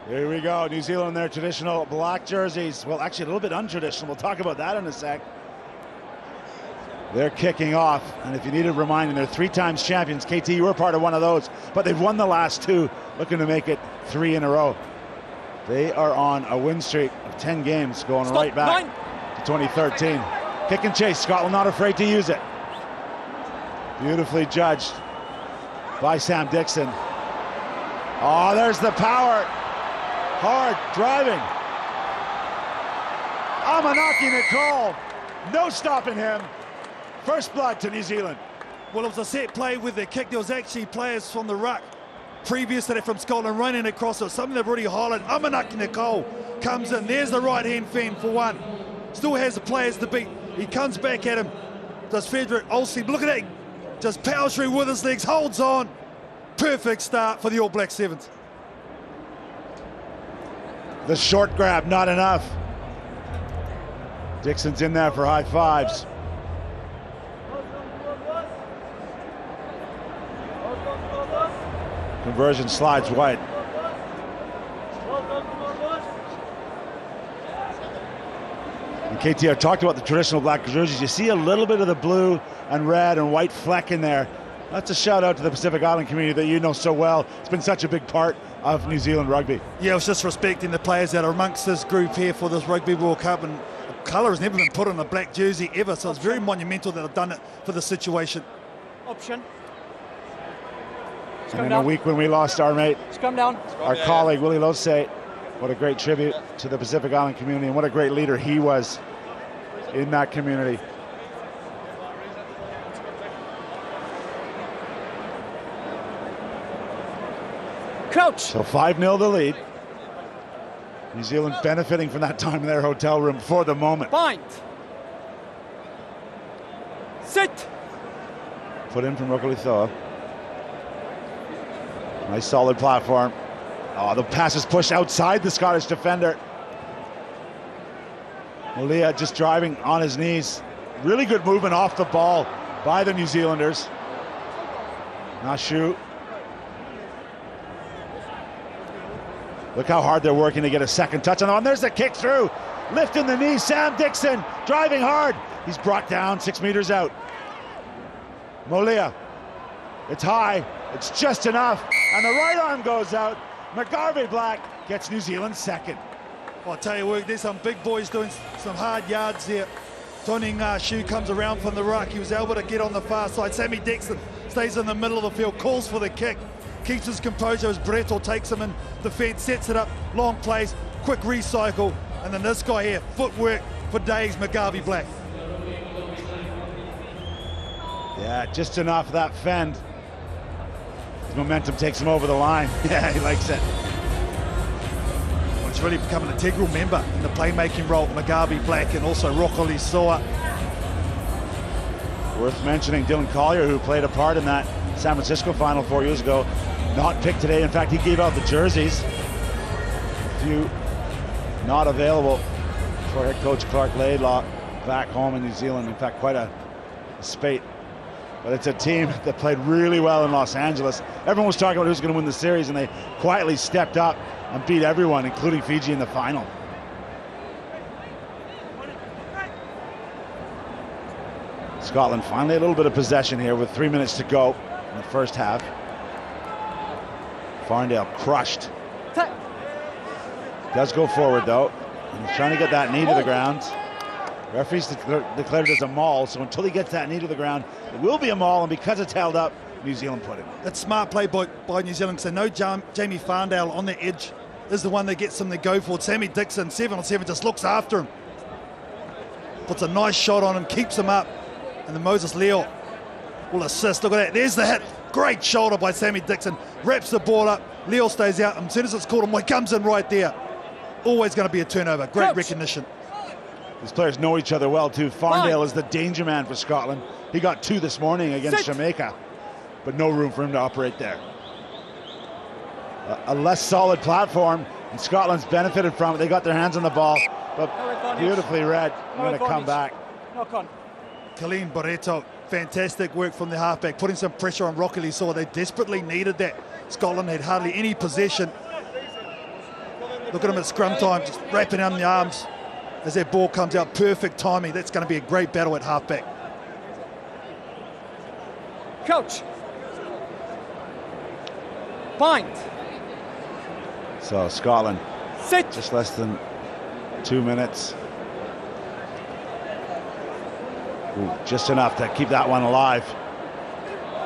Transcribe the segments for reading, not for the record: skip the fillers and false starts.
Here we go, New Zealand in their traditional black jerseys. Well, actually a little bit untraditional. We'll talk about that in a sec. They're kicking off, and if you need a reminding, they're 3 times champions. KT, you were part of one of those, but they've won the last 2, looking to make it 3 in a row. They are on a win streak of 10 games, going right back to 2013. Kick and chase, Scotland not afraid to use it. Beautifully judged by Sam Dixon. Oh, there's the power. Hard driving. Amanaki Nicole, no stopping him. First blood to New Zealand. Well, it was a set play with the kick. There was actually players from the ruck previous to that from Scotland running across it. Something they've already highlighted. Amanaki Nicole comes in. There's the right hand fend for one. Still has the players to beat. He comes back at him. Does Frederick Olsen. Look at that. Just powers through with his legs. Holds on. Perfect start for the All Black Sevens. The short grab, not enough. Dixon's in there for high fives. Conversion slides wide. And KT, I talked about the traditional black jerseys. You see a little bit of the blue and red and white fleck in there. That's a shout out to the Pacific Island community that you know so well. It's been such a big part of New Zealand rugby. Yeah, it was just respecting the players that are amongst this group here for this Rugby World Cup, and the colour has never been put on a black jersey ever, so it's very monumental that they've done it for the situation. Option. And in a week when we lost our mate, our colleague Willie Losay, what a great tribute to the Pacific Island community, and what a great leader he was in that community. Crouch. So 5-0 the lead. New Zealand benefiting from that time in their hotel room for the moment. Bind. Sit. Put in from Rokolithoa. Nice solid platform. Oh, the pass is pushed outside the Scottish defender. Malia just driving on his knees. Really good movement off the ball by the New Zealanders. Nashu. Look how hard they're working to get a second touch on the one. There's the kick through. Lifting the knee. Sam Dixon driving hard. He's brought down 6 meters out. Molia. It's high. It's just enough. And the right arm goes out. McGarvey Black gets New Zealand second. Well, I'll tell you what, there's some big boys doing some hard yards there. Tony Ngashu comes around from the ruck. He was able to get on the far side. Sammy Dixon stays in the middle of the field, calls for the kick. Keeps his composure as Breto takes him in defence, sets it up, long plays, quick recycle, and then this guy here, footwork for days, McGarvey Black. Yeah, just enough that fend. His momentum takes him over the line. Yeah, he likes it. Well, it's really become an integral member in the playmaking role, McGarvey Black and also Rokoli Soa. Worth mentioning Dylan Collier, who played a part in that San Francisco final 4 years ago. Not picked today. In fact, he gave out the jerseys. A few not available for head coach Clark Laidlaw back home in New Zealand. In fact, quite a spate. But it's a team that played really well in Los Angeles. Everyone was talking about who's going to win the series, and they quietly stepped up and beat everyone, including Fiji in the final. Scotland finally a little bit of possession here with 3 minutes to go in the first half. Farndale crushed. Does go forward though. And he's trying to get that knee to the ground. Referees declared it as a maul, so until he gets that knee to the ground, it will be a maul, and because it's held up, New Zealand put him. That's smart play by New Zealand, because they know Jamie Farndale on the edge is the one that gets them to go for it. Sammy Dixon, 7-on-7, just looks after him. Puts a nice shot on him, keeps him up. And then Moses Leo will assist. Look at that. There's the hit. Great shoulder by Sammy Dixon. Wraps the ball up. Leo stays out. And as soon as it's called him, he comes in right there. Always going to be a turnover. Great recognition. These players know each other well too. Farndale is the danger man for Scotland. He got 2 this morning against Jamaica, but no room for him to operate there. A less solid platform, and Scotland's benefited from it. They got their hands on the ball, but beautifully read. Going to come back. Knock on. Colleen Barreto, fantastic work from the halfback, putting some pressure on Rokoli Soa. They desperately needed that. Scotland had hardly any possession. Look at him at scrum time, just wrapping on the arms as that ball comes out. Perfect timing. That's going to be a great battle at halfback. Coach. Point. So Scotland, Sit. just less than 2 minutes. Ooh, just enough to keep that one alive.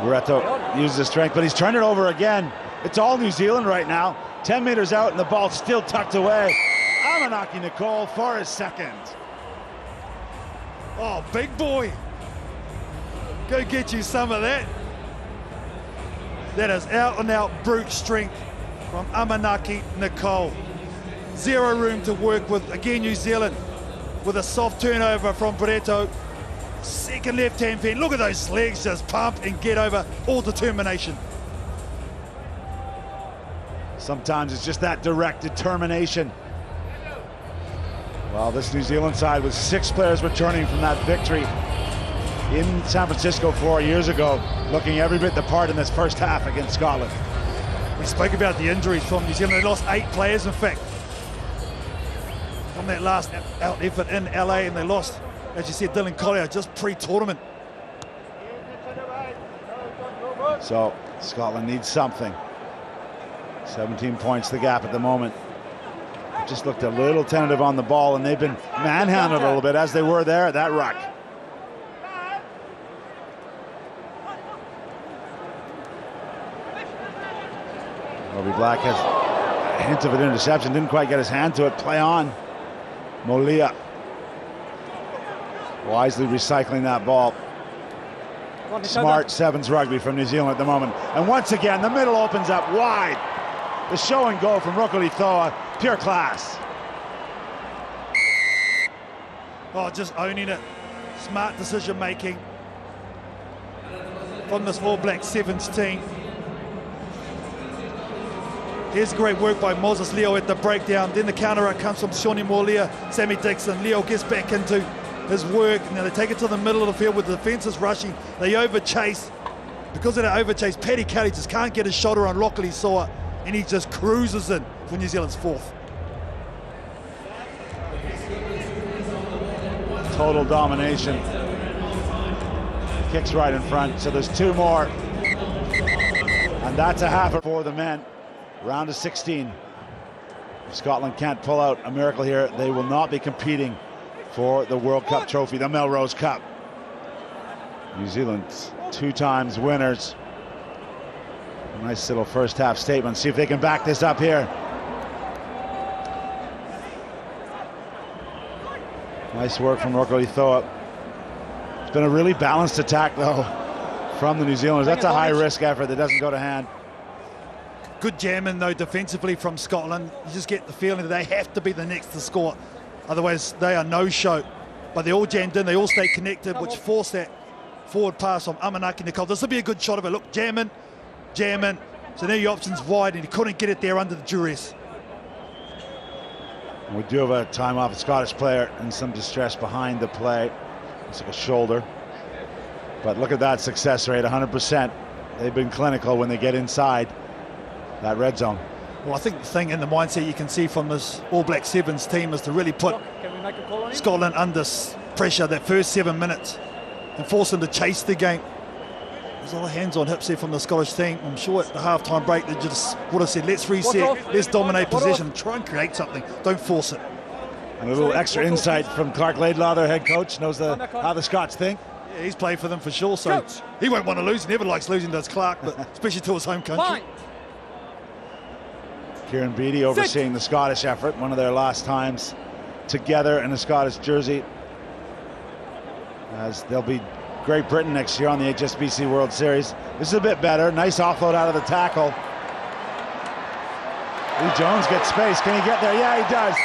Loretto uses his strength, but he's turned it over again. It's all New Zealand right now. 10 meters out and the ball still tucked away. Amanaki Nicole for his second. Oh, big boy. Go get you some of that. That is out and out brute strength from Amanaki Nicole. Zero room to work with. Again, New Zealand with a soft turnover from Loretto. Second left-hand fin. Look at those legs just pump and get over. All determination. Sometimes it's just that direct determination. Well, this New Zealand side with 6 players returning from that victory in San Francisco 4 years ago, looking every bit the part in this first half against Scotland. We spoke about the injuries from New Zealand. They lost 8 players, in fact, from that last out effort in LA, and they lost, as you said, Dylan Collier just pre-tournament. So Scotland needs something. 17 points the gap at the moment. Just looked a little tentative on the ball, and they've been manhandled a little bit as they were there at that ruck. Robbie Black has a hint of an interception, didn't quite get his hand to it. Play on. Molia wisely recycling that ball. Smart sevens rugby from New Zealand at the moment. And once again, the middle opens up wide. The show and go from Rukuli Thoa, pure class. Oh, just owning it. Smart decision making from this All Black Sevens team. Here's great work by Moses Leo at the breakdown. Then the counter comes from Shawnee Molia, Sammy Dixon. Leo gets back into his work. Now they take it to the middle of the field with the defence is rushing. They over-chase. Because of that over-chase, Paddy Kelly just can't get his shoulder on Lockley Soa, and he just cruises in for New Zealand's 4th. Total domination. Kicks right in front, so there's 2 more. And that's a half for the men. Round of 16. If Scotland can't pull out a miracle here, they will not be competing for the World Cup trophy, the Melrose Cup. New Zealand's 2 times winners. A nice little first half statement. See if they can back this up here. Nice work from Rukuli Thoa. It's been a really balanced attack though from the New Zealanders. That's a high risk effort that doesn't go to hand. Good jamming though defensively from Scotland. You just get the feeling that they have to be the next to score. Otherwise they are no-show. But they all jammed in, they all stay connected, which forced that forward pass from Amanaki Nicole. This will be a good shot of it. Look, jamming. So now your option's wide, and he couldn't get it there under the duress. We do have a time off a Scottish player and some distress behind the play. It's like a shoulder. But look at that success rate, 100%. They've been clinical when they get inside that red zone. Well, I think the thing in the mindset you can see from this All Black Sevens team is to really put Scotland under pressure that first 7 minutes and force them to chase the game. There's a lot of hands on hips there from the Scottish team. I'm sure at the half-time break they just would have said, let's reset, let's dominate possession, try and create something, don't force it. And a little extra insight from Clark Laidlaw, their head coach, knows how the Scots think. Yeah, he's played for them for sure, so he won't want to lose. He never likes losing, does Clark, but especially to his home country. Kieran Beattie overseeing the Scottish effort, one of their last times together in a Scottish jersey, as they'll be Great Britain next year on the HSBC World Series. This is a bit better. Nice offload out of the tackle. Lee Jones gets space. Can he get there? Yeah, he does.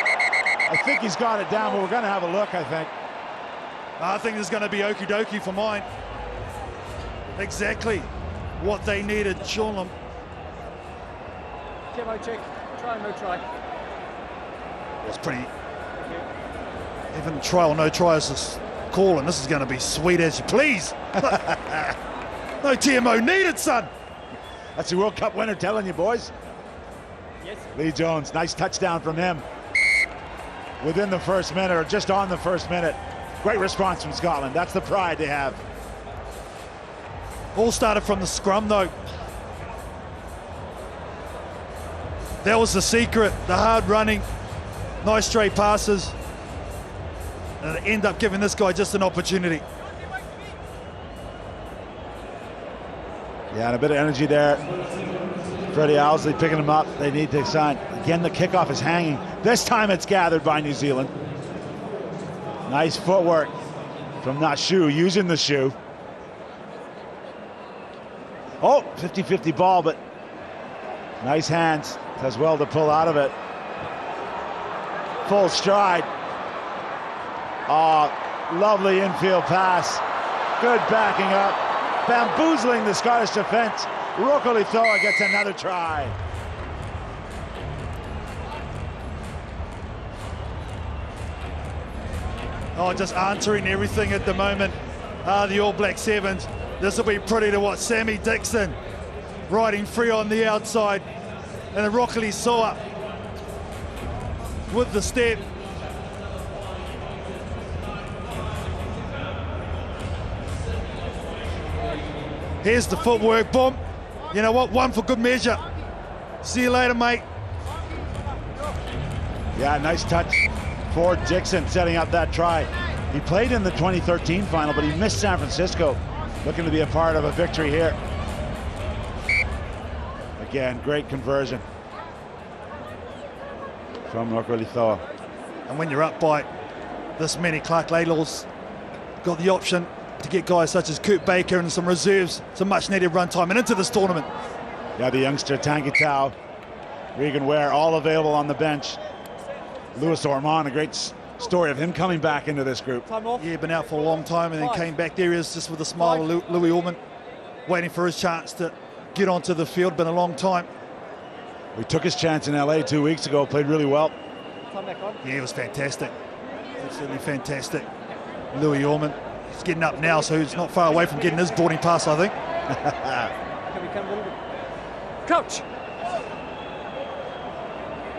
I think he's got it down, but we're going to have a look, I think. I think there's going to be okie dokie for mine. Exactly what they needed. Shornlam. Check. Try and no try. It's pretty. Even try or no try is this call, and this is going to be sweet as you please. No TMO needed, son. That's the World Cup winner telling you, boys. Lee Jones, nice touchdown from him. Within the first minute, or just on the first minute. Great response from Scotland. That's the pride they have. All started from the scrum, though. That was the secret, the hard running, nice straight passes. And they end up giving this guy just an opportunity. Yeah, and a bit of energy there. Freddie Owsley picking him up. They need to sign. Again, the kickoff is hanging. This time it's gathered by New Zealand. Nice footwork from that shoe, using the shoe. Oh, 50-50 ball, but nice hands. Does well to pull out of it. Full stride. Oh, lovely infield pass. Good backing up. Bamboozling the Scottish defense. Rokoli Thoa gets another try. Oh, just answering everything at the moment. The All Black Sevens. This will be pretty to watch. Sammy Dixon riding free on the outside. And then Rokoli Thoa with the step. Here's the footwork, boom. You know what, one for good measure. See you later, mate. Yeah, nice touch for Dixon, setting up that try. He played in the 2013 final, but he missed San Francisco. Looking to be a part of a victory here. Again, great conversion from Rokoli Thoa. And when you're up by this many, Clark Laidlaw's got the option to get guys such as Kurt Baker and some reserves, some much needed run time and into this tournament. Yeah, the youngster Tangi Tau, Regan Ware, all available on the bench. Louis Ormond, a great story of him coming back into this group. Yeah, been out for a long time and then came back. There he is, just with a smile, Louis Ormond, waiting for his chance to get onto the field. Been a long time. We took his chance in LA 2 weeks ago, played really well. Yeah, it was fantastic. Absolutely fantastic. Louis Ormond. He's getting up now, so he's not far away from getting his boarding pass, I think. Can we come a little bit? Coach!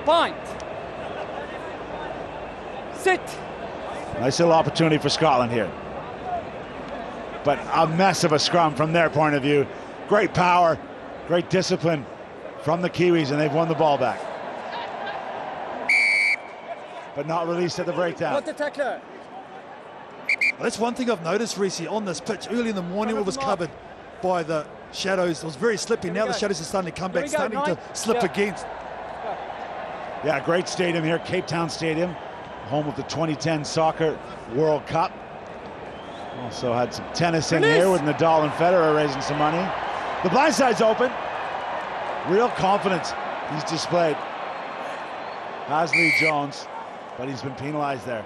Point! Sit! Nice little opportunity for Scotland here. But a mess of a scrum from their point of view. Great power, great discipline from the Kiwis, and they've won the ball back. But not released at the breakdown. Not the tackler! Well, that's one thing I've noticed, Reece, on this pitch. Early in the morning, it was covered by the shadows. It was very slippy. Now the shadows are starting to come back, starting to slip again. Yeah, great stadium here, Cape Town Stadium, home of the 2010 Soccer World Cup. Also had some tennis in here with Nadal and Federer raising some money. The blind side's open. Real confidence he's displayed. Has Lee Jones, but he's been penalized there.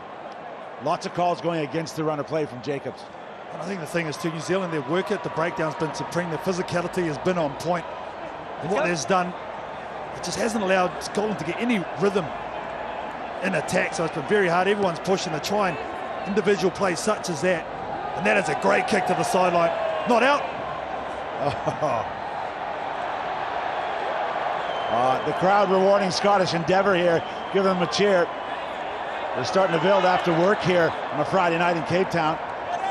Lots of calls going against the run of play from Jacobs. And I think the thing is, too, New Zealand, their work at the breakdown's been supreme. Their physicality has been on point. And what there's done, it just hasn't allowed Scotland to get any rhythm in attack. So it's been very hard. Everyone's pushing to try and individual plays such as that. And that is a great kick to the sideline. Not out. The crowd rewarding Scottish endeavour here, giving them a cheer. They're starting to build after work here on a Friday night in Cape Town.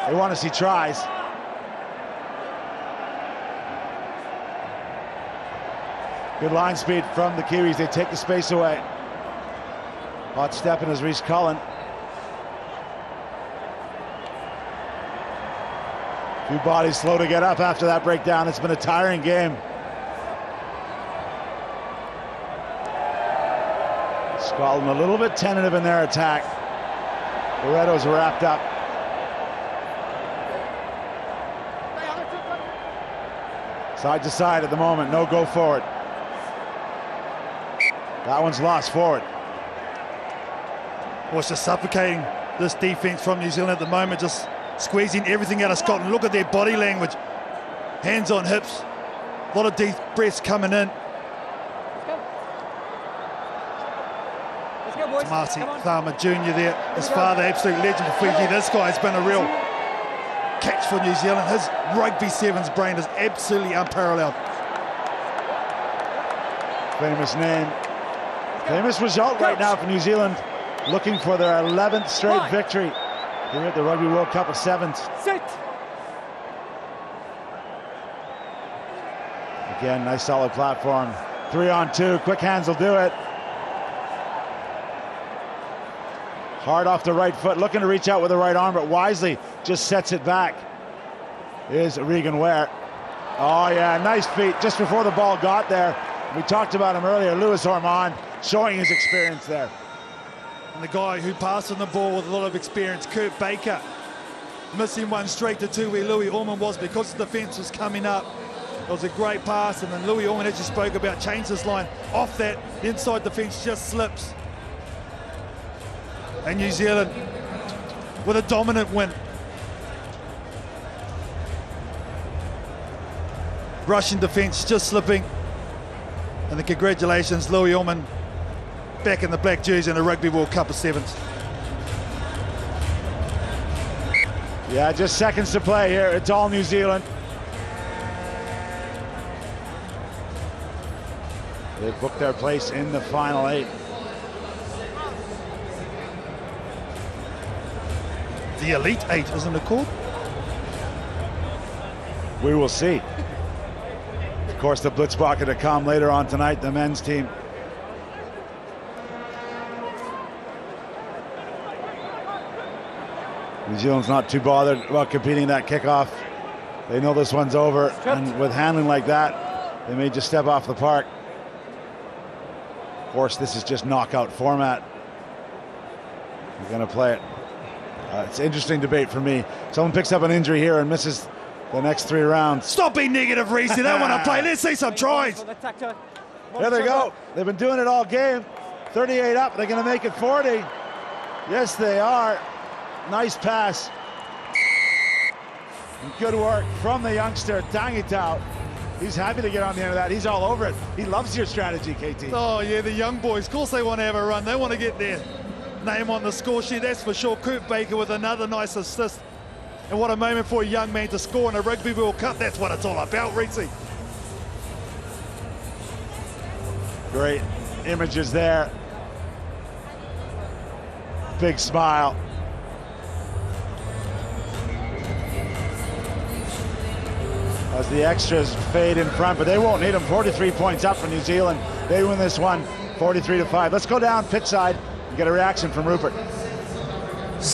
They want to see tries. Good line speed from the Kiwis. They take the space away. Hot stepping is Reece Cullen. Few bodies slow to get up after that breakdown. It's been a tiring game. Scotland a little bit tentative in their attack. Loretto's wrapped up. Side to side at the moment, no go forward. That one's lost forward. Well, it's just suffocating this defence from New Zealand at the moment, just squeezing everything out of Scotland. Look at their body language. Hands on hips. A lot of deep breaths coming in. Marty Tharma Jr. there, his father, absolute legend for Fiji. This guy has been a real catch for New Zealand. His rugby sevens brain is absolutely unparalleled. Famous name Famous result right now for New Zealand, looking for their 11th straight victory here at the Rugby World Cup of Sevens. Sit. Again, nice solid platform. 3-on-2, quick hands will do it. Hard off the right foot, looking to reach out with the right arm, but wisely just sets it back. Is Regan Ware. Oh yeah, nice feet just before the ball got there. We talked about him earlier, Louis Ormond, showing his experience there. And the guy who passed on the ball with a lot of experience, Kurt Baker, missing one straight to two where Louis Ormond was because the defence was coming up. It was a great pass, and then Louis Ormond, as you spoke about, changed his line. Off that, inside defence just slips. And New Zealand with a dominant win. Russian defence just slipping. And the congratulations, Louis Ormond, back in the black jersey in the Rugby World Cup of Sevens. Yeah, just seconds to play here. It's all New Zealand. They've booked their place in the final 8. The Elite 8, isn't it called? We will see. Of course, the Blitzblocker to come later on tonight, the men's team. New Zealand's not too bothered about competing that kickoff. They know this one's over, and with handling like that, they may just step off the park. Of course, this is just knockout format. We're going to play it. It's an interesting debate for me. Someone picks up an injury here and misses the next 3 rounds. Stop being negative, Reese. They don't want to play. Let's see some tries. There they go. They've been doing it all game. 38 up. They're going to make it 40. Yes, they are. Nice pass. And good work from the youngster, Tangitau. He's happy to get on the end of that. He's all over it. He loves your strategy, KT. Oh, yeah, the young boys. Of course they want to have a run. They want to get their name on the score sheet, that's for sure. Kurt Baker with another nice assist. And what a moment for a young man to score in a Rugby World Cup. That's what it's all about, Reese. Great images there. Big smile. As the extras fade in front, but they won't need them. 43 points up for New Zealand. They win this one 43-5. Let's go down pitch side and get a reaction from Rupert.